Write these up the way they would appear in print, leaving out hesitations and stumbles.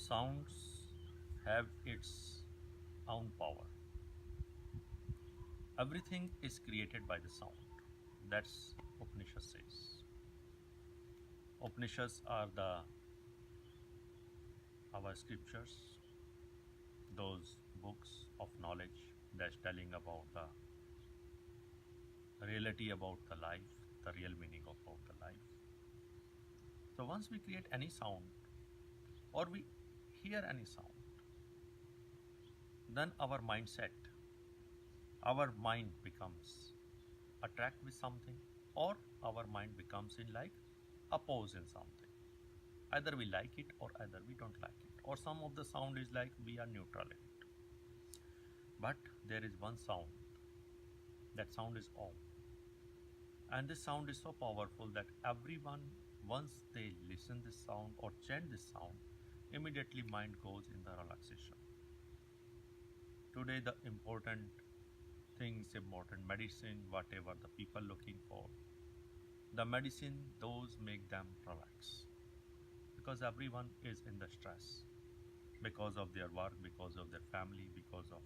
Sounds have its own power. Everything is created by the sound. That's Upanishad says. Upanishads are the our scriptures, those books of knowledge that's telling about the reality about the life, the real meaning about the life. So once we create any sound or we hear any sound, then our mind becomes attract with something, or our mind becomes in like oppose in something. Either we like it or either we don't like it. Or some of the sound is like we are neutral in it. But there is one sound. That sound is Om. And this sound is so powerful that everyone, once they listen this sound or chant this sound, immediately mind goes in the relaxation. Today the important things, important medicine, whatever the people looking for, the medicine, those make them relax. Because everyone is in the stress because of their work, because of their family, because of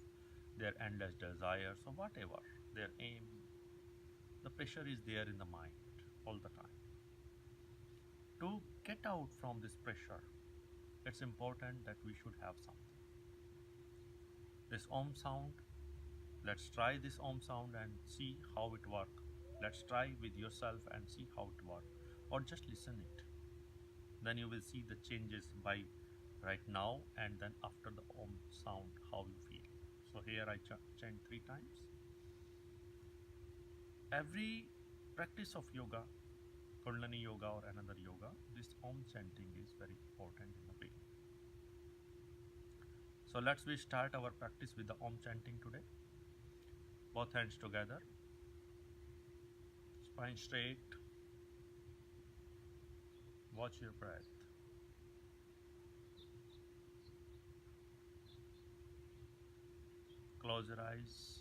their endless desires, or whatever their aim. The pressure is there in the mind all the time. To get out from this pressure, it's important that we should have something. This Om sound, let's try this Om sound and see how it works. Let's try with yourself and see how it works. Or just listen it. Then you will see the changes by right now and then after the Om sound, how you feel. So here I chant 3 times. Every practice of yoga, Kundalini yoga or another yoga, this Om chanting is very important in the beginning. So let's we start our practice with the Om chanting today. Both hands together, spine straight, watch your breath. Close your eyes.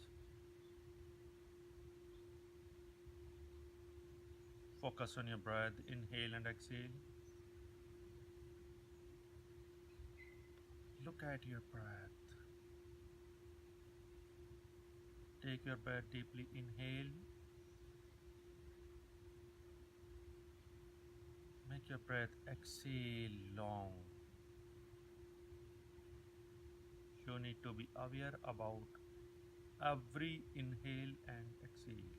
Focus on your breath, inhale and exhale. Look at your breath. Take your breath deeply, inhale. Make your breath exhale long. You need to be aware about every inhale and exhale.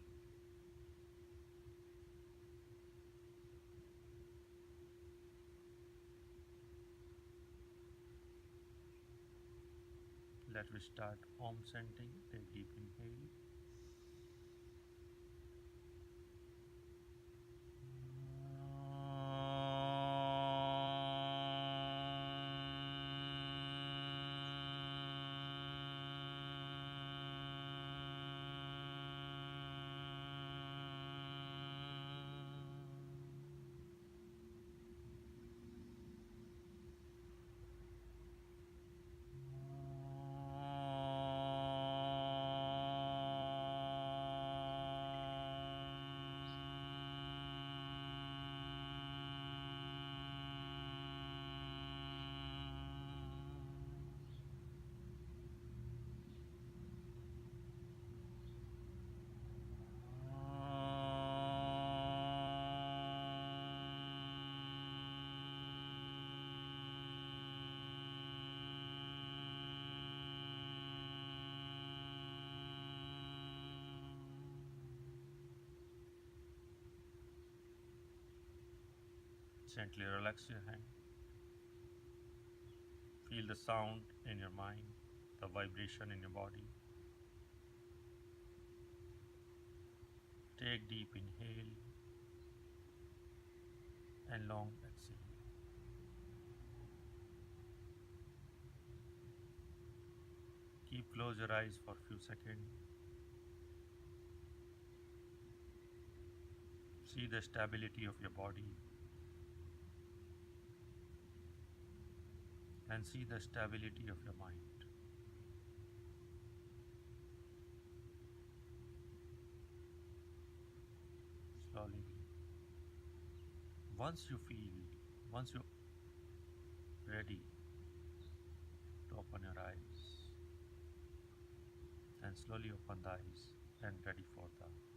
Let me start Om chanting. Take deep inhale. Gently relax your hand. Feel the sound in your mind, the vibration in your body. Take deep inhale and long exhale. Keep close your eyes for a few seconds. See the stability of your body and see the stability of your mind. Slowly. Once you feel, once you're ready, open your eyes and slowly open the eyes and ready for the